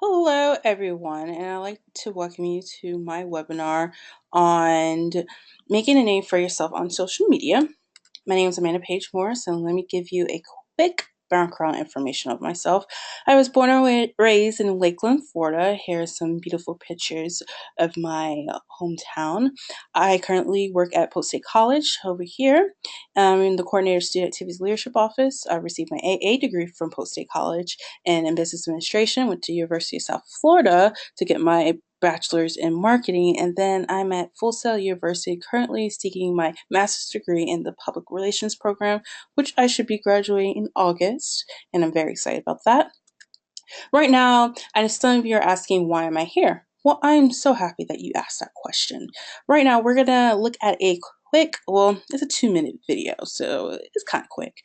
Hello, everyone, and I'd like to welcome you to my webinar on making a name for yourself on social media. My name is Amanda Paige-Morris, and let me give you a quick background information of myself. I was born and raised in Lakeland, Florida. Here are some beautiful pictures of my hometown. I currently work at Post State College over here. I'm in the Coordinator of Student Activities Leadership Office. I received my AA degree from Post State College and in Business Administration. Went to University of South Florida to get my bachelor's in marketing, and then I'm at Full Sail University currently seeking my master's degree in the public relations program, which I should be graduating in August, and I'm very excited about that. Right now, and some of you are asking, why am I here? Well, I'm so happy that you asked that question. Right now, we're gonna look at a quick, well, it's a 2-minute video, so it's kind of quick,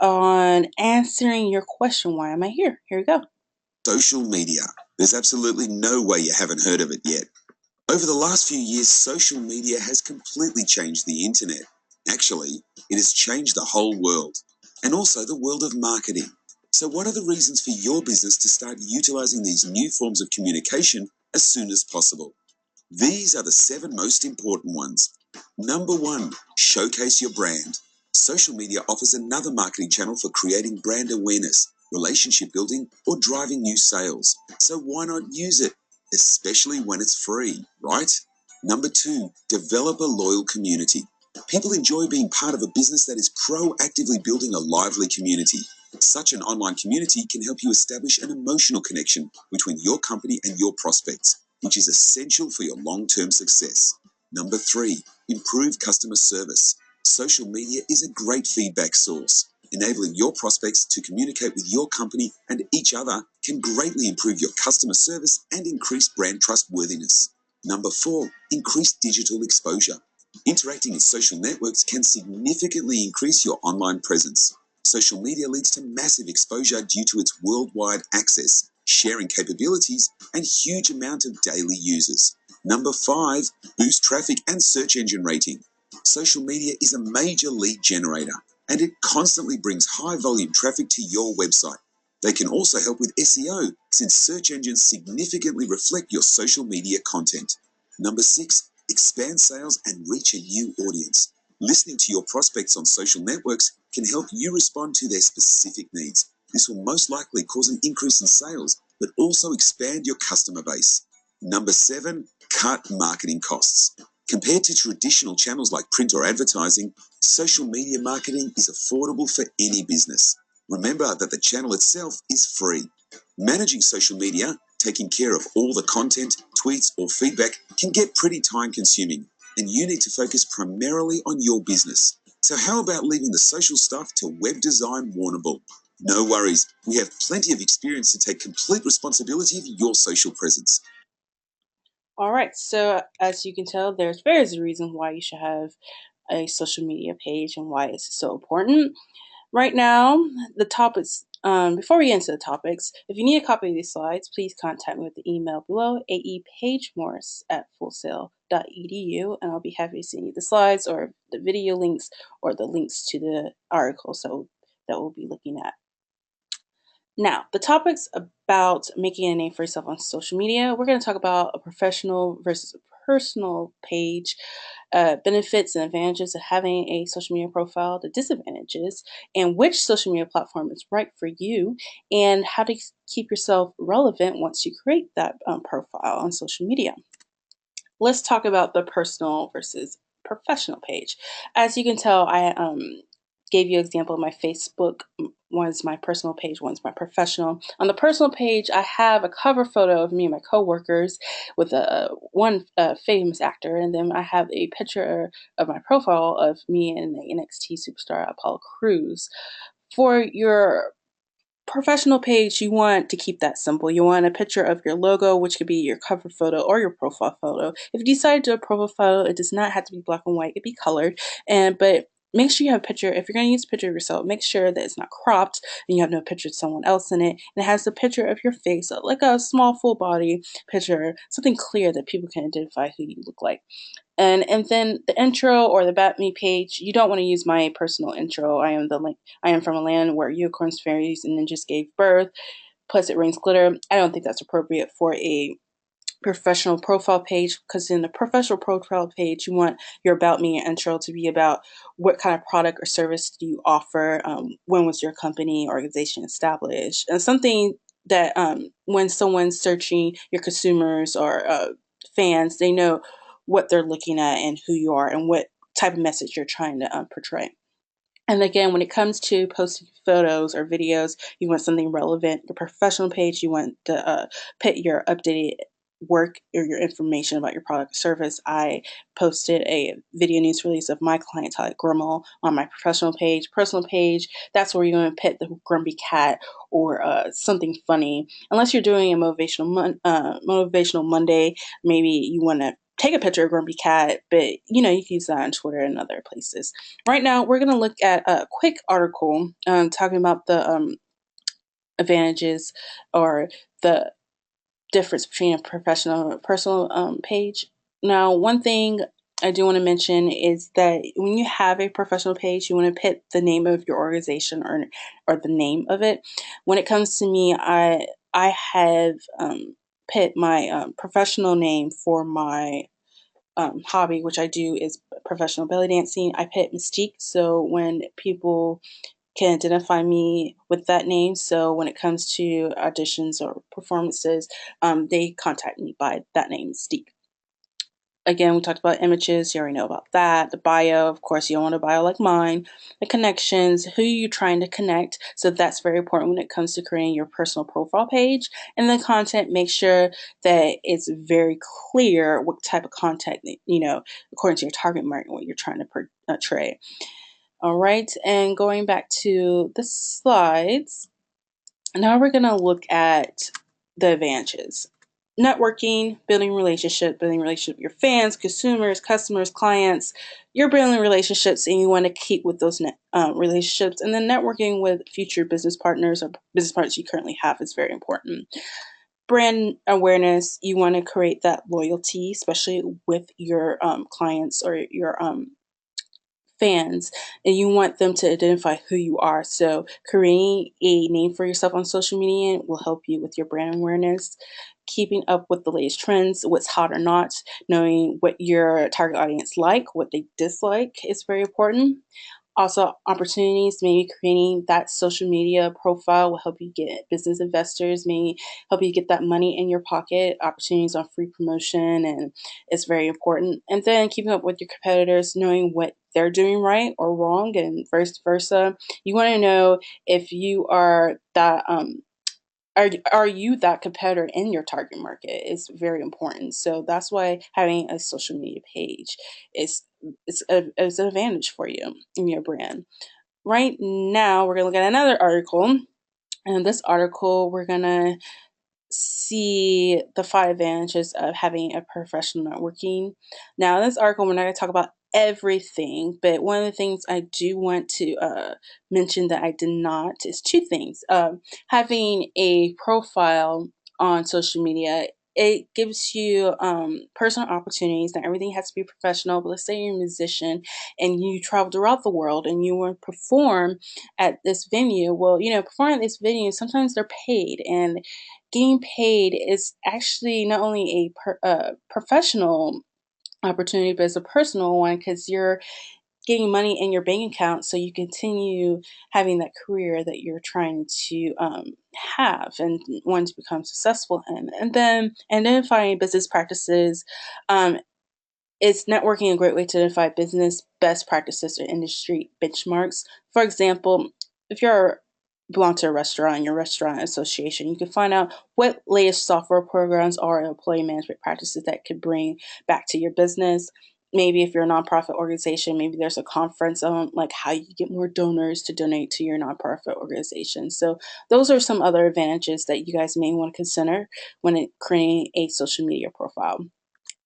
on answering your question, why am I here? Here we go. Social media. There's absolutely no way you haven't heard of it yet. Over the last few years, social media has completely changed the internet. Actually, it has changed the whole world, and also the world of marketing. So what are the reasons for your business to start utilizing these new forms of communication as soon as possible? These are the 7 most important ones. Number 1, showcase your brand. Social media offers another marketing channel for creating brand awareness, relationship building, or driving new sales. So why not use it? Especially when it's free, right? Number 2, develop a loyal community. People enjoy being part of a business that is proactively building a lively community. Such an online community can help you establish an emotional connection between your company and your prospects, which is essential for your long-term success. Number 3, improve customer service. Social media is a great feedback source. Enabling your prospects to communicate with your company and each other can greatly improve your customer service and increase brand trustworthiness. Number 4, increase digital exposure. Interacting in social networks can significantly increase your online presence. Social media leads to massive exposure due to its worldwide access, sharing capabilities, and huge amount of daily users. Number 5, boost traffic and search engine rating. Social media is a major lead generator, and it constantly brings high volume traffic to your website. They can also help with SEO, since search engines significantly reflect your social media content. Number 6, expand sales and reach a new audience. Listening to your prospects on social networks can help you respond to their specific needs. This will most likely cause an increase in sales, but also expand your customer base. Number 7, cut marketing costs. Compared to traditional channels like print or advertising, social media marketing is affordable for any business. Remember that the channel itself is free. Managing social media, taking care of all the content, tweets, or feedback can get pretty time consuming, and you need to focus primarily on your business. So how about leaving the social stuff to web design Warrnambool? No worries, we have plenty of experience to take complete responsibility of your social presence. All right, so as you can tell, there's various reasons why you should have a social media page and why it's so important. Right now, the topics, before we get into the topics, if you need a copy of these slides, please contact me with the email below, aepagemorris at fullsail.edu, and I'll be happy to send you the slides or the video links or the links to the article that we'll be looking at. Now, the topics about making a name for yourself on social media, we're going to talk about a professional versus a personal page, benefits and advantages of having a social media profile, the disadvantages, and which social media platform is right for you, and how to keep yourself relevant once you create that profile on social media. Let's talk about the personal versus professional page. As you can tell, I gave you an example of my Facebook. One's my personal page, one's my professional. On the personal page, I have a cover photo of me and my coworkers with one famous actor, and then I have a picture of my profile of me and the NXT superstar Apollo Crews. For your professional page, you want to keep that simple. You want a picture of your logo, which could be your cover photo or your profile photo. If you decide to do a profile photo, it does not have to be black and white. It can be colored, but make sure you have a picture. If you're going to use a picture of yourself, make sure that it's not cropped and you have no picture of someone else in it. And it has a picture of your face, like a small full body picture, something clear that people can identify who you look like. And then the intro or the about me page, you don't want to use my personal intro. I am from a land where unicorns, fairies, and ninjas gave birth. plus it rains glitter. I don't think that's appropriate for a professional profile page, because in the professional profile page you want your about me and intro to be about what kind of product or service do you offer, when was your company organization established, and something that when someone's searching your consumers or fans, they know what they're looking at and who you are and what type of message you're trying to portray. And again, when it comes to posting photos or videos, you want something relevant. Your professional page, you want to put your updated work or your information about your product or service. I posted a video news release of my client Tyler Grimmel on my professional page. Personal page, that's where you're going to put the grumpy cat or something funny. Unless you're doing a motivational Monday, maybe you want to take a picture of grumpy cat, but you can use that on Twitter and other places. Right now, we're going to look at a quick article talking about the advantages or the difference between a professional and a personal page. Now, one thing I do want to mention is that when you have a professional page, you want to put the name of your organization or the name of it. When it comes to me, I have put my professional name for my hobby, which I do, is professional belly dancing. I put Mystique, so when people can identify me with that name. So when it comes to auditions or performances, they contact me by that name, Mystique. Again, we talked about images. You already know about that. The bio, of course, you don't want a bio like mine. The connections, who you're trying to connect. So that's very important when it comes to creating your personal profile page. And the content, make sure that it's very clear what type of content, according to your target market, what you're trying to portray. All right, and going back to the slides, now we're going to look at the advantages. Networking, building relationship with your fans, consumers, customers, clients. You're building relationships and you want to keep with those relationships. And then networking with future business partners or business partners you currently have is very important. Brand awareness, you want to create that loyalty, especially with your clients or your fans, and you want them to identify who you are. So creating a name for yourself on social media will help you with your brand awareness. Keeping up with the latest trends, what's hot or not, knowing what your target audience like, what they dislike is very important. Also, opportunities, maybe creating that social media profile will help you get business investors, maybe help you get that money in your pocket, opportunities on free promotion, and it's very important. And then keeping up with your competitors, knowing what they're doing right or wrong, and vice versa. You want to know if you are that are you that competitor in your target market is very important. So that's why having a social media page is an advantage for you in your brand. Right now, we're gonna look at another article, and this article we're gonna see the 5 advantages of having a professional networking. Now, in this article, we're not going to talk about everything, but one of the things I do want to mention that I did not is 2 things. Having a profile on social media, it gives you personal opportunities. Not everything has to be professional, but let's say you're a musician and you travel throughout the world and you want to perform at this venue. Well, performing at this venue, sometimes they're paid, and getting paid is actually not only a professional opportunity, but it's a personal one, because you're getting money in your bank account so you continue having that career that you're trying to have and want to become successful in. And then identifying business practices. Is networking a great way to identify business best practices or industry benchmarks? For example, if you're belong to a restaurant, your restaurant association, you can find out what latest software programs or employee management practices that could bring back to your business. Maybe if you're a nonprofit organization, maybe there's a conference on like how you get more donors to donate to your nonprofit organization. So those are some other advantages that you guys may want to consider when creating a social media profile.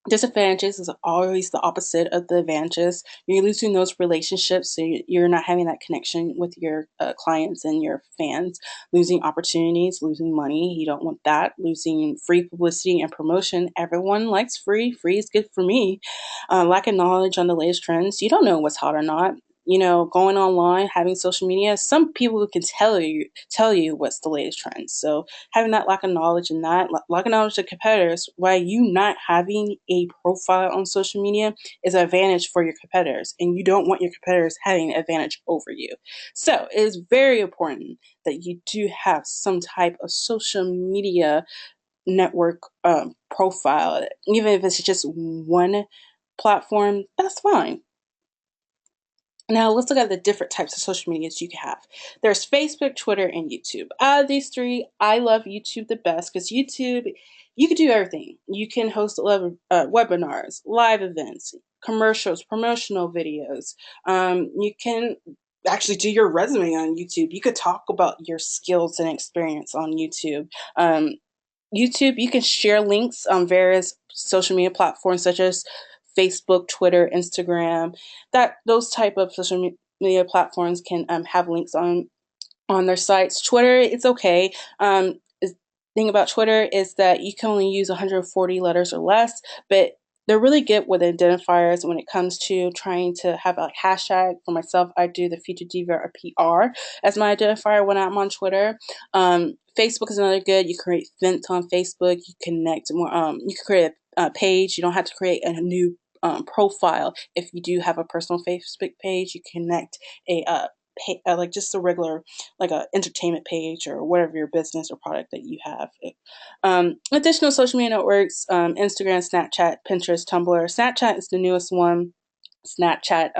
Disadvantages is always the opposite of the advantages. You're losing those relationships, so you're not having that connection with your clients and your fans. Losing opportunities, losing money. You don't want that. Losing free publicity and promotion. Everyone likes free. Free is good for me. Lack of knowledge on the latest trends. You don't know what's hot or not. going online, having social media, some people can tell you what's the latest trend. So having that lack of knowledge and that lack of knowledge of competitors, why you not having a profile on social media is an advantage for your competitors, and you don't want your competitors having an advantage over you. So it is very important that you do have some type of social media network profile, even if it's just one platform. That's fine. Now let's look at the different types of social medias you can have. There's Facebook, Twitter, and YouTube. Out of these three, I love YouTube the best because YouTube, you can do everything. You can host webinars, live events, commercials, promotional videos. You can actually do your resume on YouTube. You could talk about your skills and experience on YouTube. YouTube, you can share links on various social media platforms such as Facebook, Twitter, Instagram. That those type of social media platforms can have links on their sites. Twitter, it's okay. The thing about Twitter is that you can only use 140 letters or less, but they're really good with identifiers when it comes to trying to have a hashtag. For myself, I do the future diva or PR as my identifier when I'm on Twitter. Facebook is another good. You create events on Facebook. You connect more. You can create a page. You don't have to create a new profile. If you do have a personal Facebook page, you connect a like just a regular like a entertainment page or whatever your business or product that you have. Additional social media networks: Instagram, Snapchat, Pinterest, Tumblr. Snapchat is the newest one. Snapchat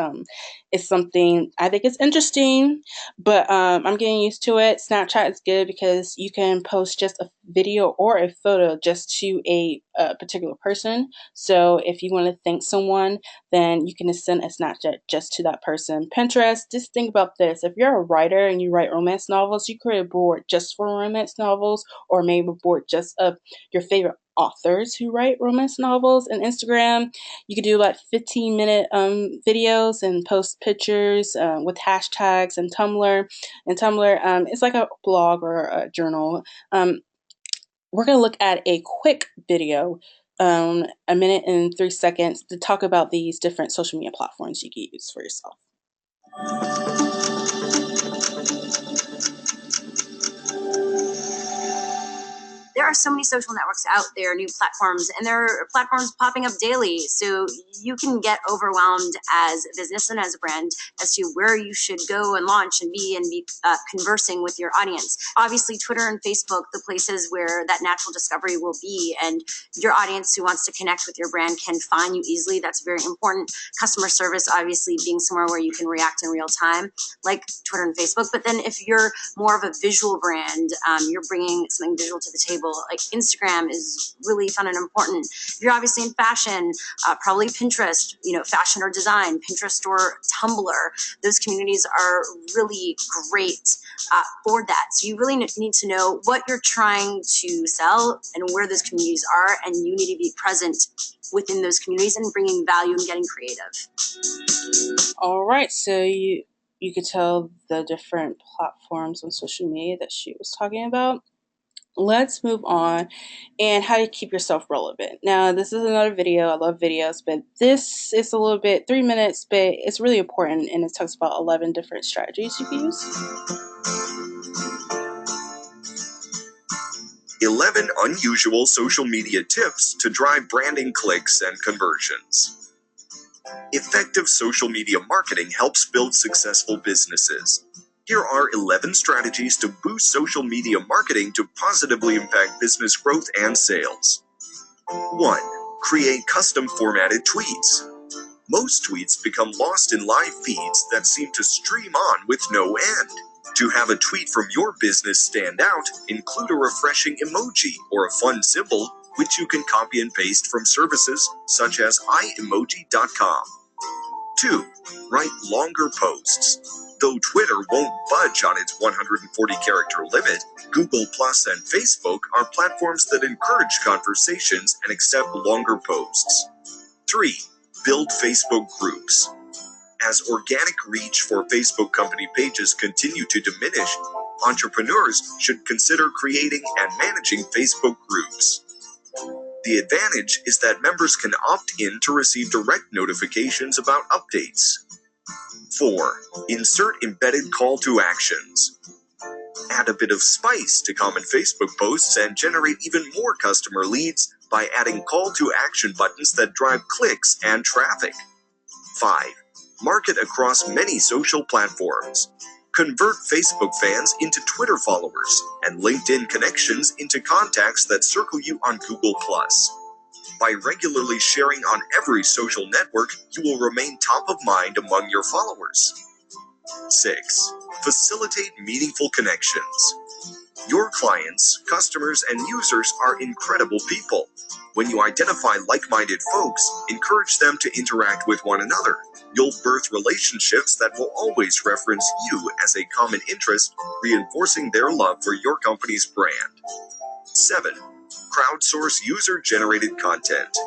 is something I think is interesting, but I'm getting used to it. Snapchat is good because you can post just a video or a photo just to a particular person. So if you want to thank someone, then you can just send a Snapchat just to that person. Pinterest, just think about this. If you're a writer and you write romance novels, you create a board just for romance novels, or maybe a board just of your favorite authors who write romance novels. And Instagram, you could do like 15-minute videos and post pictures with hashtags. And Tumblr, it's like a blog or a journal. We're going to look at a quick video, a minute and 3 seconds, to talk about these different social media platforms you can use for yourself. There are so many social networks out there, new platforms, and there are platforms popping up daily. So you can get overwhelmed as a business and as a brand as to where you should go and launch and be conversing with your audience. Obviously, Twitter and Facebook, the places where that natural discovery will be, and your audience who wants to connect with your brand can find you easily. That's very important. Customer service, obviously, being somewhere where you can react in real time, like Twitter and Facebook. But then if you're more of a visual brand, you're bringing something visual to the table. Like Instagram is really fun and important. If you're obviously in fashion, probably Pinterest, fashion or design, Pinterest or Tumblr. Those communities are really great for that. So you really need to know what you're trying to sell and where those communities are, and you need to be present within those communities and bringing value and getting creative. All right, so you could tell the different platforms on social media that she was talking about. Let's move on and how to keep yourself relevant. Now, this is another video. I love videos, but this is a little bit 3 minutes, but it's really important, and it talks about 11 different strategies you can use. 11 unusual social media tips to drive branding clicks and conversions. Effective social media marketing helps build successful businesses. Here are 11 strategies to boost social media marketing to positively impact business growth and sales. 1. Create custom formatted tweets. Most tweets become lost in live feeds that seem to stream on with no end. To have a tweet from your business stand out, include a refreshing emoji or a fun symbol, which you can copy and paste from services such as iemoji.com. 2. Write longer posts. Though Twitter won't budge on its 140-character limit, Google Plus and Facebook are platforms that encourage conversations and accept longer posts. 3. Build Facebook groups. As organic reach for Facebook company pages continue to diminish, entrepreneurs should consider creating and managing Facebook groups. The advantage is that members can opt in to receive direct notifications about updates. 4. Insert embedded call to actions. Add a bit of spice to common Facebook posts and generate even more customer leads by adding call to action buttons that drive clicks and traffic. 5. Market across many social platforms. Convert Facebook fans into Twitter followers and LinkedIn connections into contacts that circle you on Google+. By regularly sharing on every social network, you will remain top of mind among your followers. 6. Facilitate meaningful connections. Your clients, customers, and users are incredible people. When you identify like-minded folks, encourage them to interact with one another. You'll birth relationships that will always reference you as a common interest, reinforcing their love for your company's brand. 7. Crowdsource user-generated content.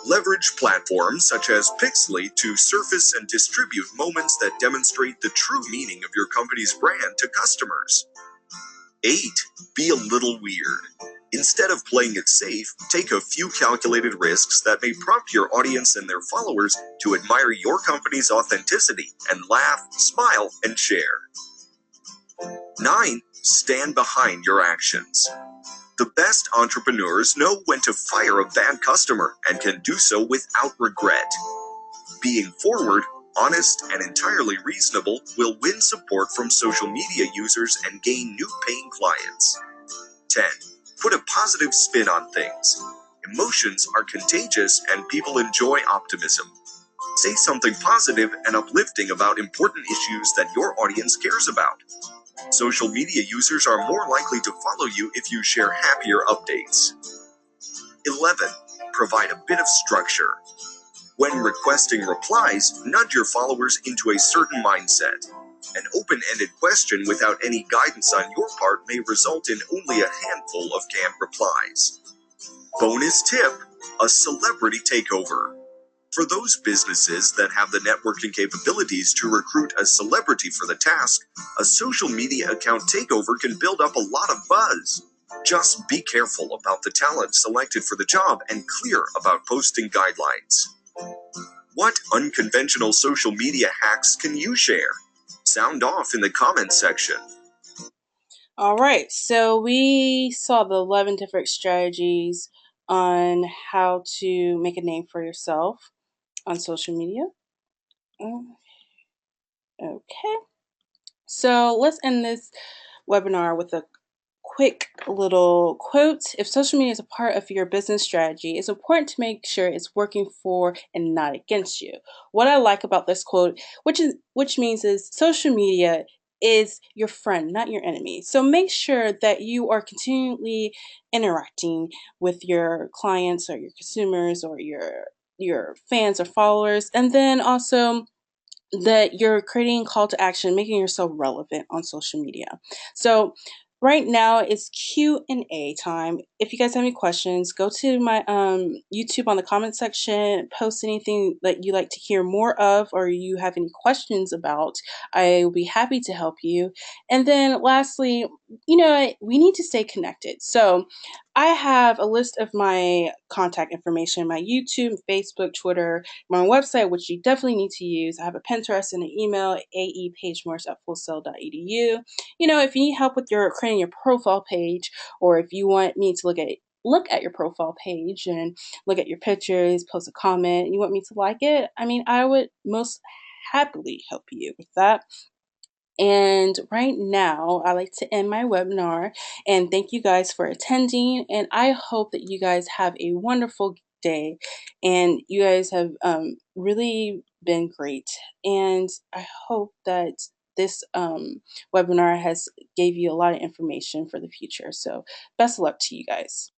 Leverage platforms such as Pixely to surface and distribute moments that demonstrate the true meaning of your company's brand to customers. 8. Be a little weird. Instead of playing it safe, take a few calculated risks that may prompt your audience and their followers to admire your company's authenticity and laugh, smile, and share. 9. Stand behind your actions. The best entrepreneurs know when to fire a bad customer and can do so without regret. Being forward, honest, and entirely reasonable will win support from social media users and gain new paying clients. 10. Put a positive spin on things. Emotions are contagious and people enjoy optimism. Say something positive and uplifting about important issues that your audience cares about. Social media users are more likely to follow you if you share happier updates. 11. Provide a bit of structure. When requesting replies, nudge your followers into a certain mindset. An open-ended question without any guidance on your part may result in only a handful of canned replies. Bonus tip: a celebrity takeover. For those businesses that have the networking capabilities to recruit a celebrity for the task, a social media account takeover can build up a lot of buzz. Just be careful about the talent selected for the job and clear about posting guidelines. What unconventional social media hacks can you share? Sound off in the comments section. All right, so we saw the 11 different strategies on how to make a name for yourself on social media. Okay, so let's end this webinar with a quick little quote. If social media is a part of your business strategy, it's important to make sure it's working for and not against you. What I like about this quote, which means is social media is your friend, not your enemy. So make sure that you are continually interacting with your clients or your consumers or your fans or followers, and then also that you're creating call to action, making yourself relevant on social media. So right now it's Q&A time. If you guys have any questions, go to my YouTube on the comment section, post anything that you like to hear more of or you have any questions about. I will be happy to help you. And then lastly, we need to stay connected. So I have a list of my contact information, my YouTube, Facebook, Twitter, my website, which you definitely need to use. I have a Pinterest and an email, aepagemorris@fullsail.edu. If you need help with creating your profile page, or if you want me to look at your profile page and look at your pictures, post a comment, and you want me to like it, I would most happily help you with that. And right now, I like to end my webinar and thank you guys for attending. And I hope that you guys have a wonderful day. And you guys have really been great. And I hope that this webinar has gave you a lot of information for the future. So best of luck to you guys.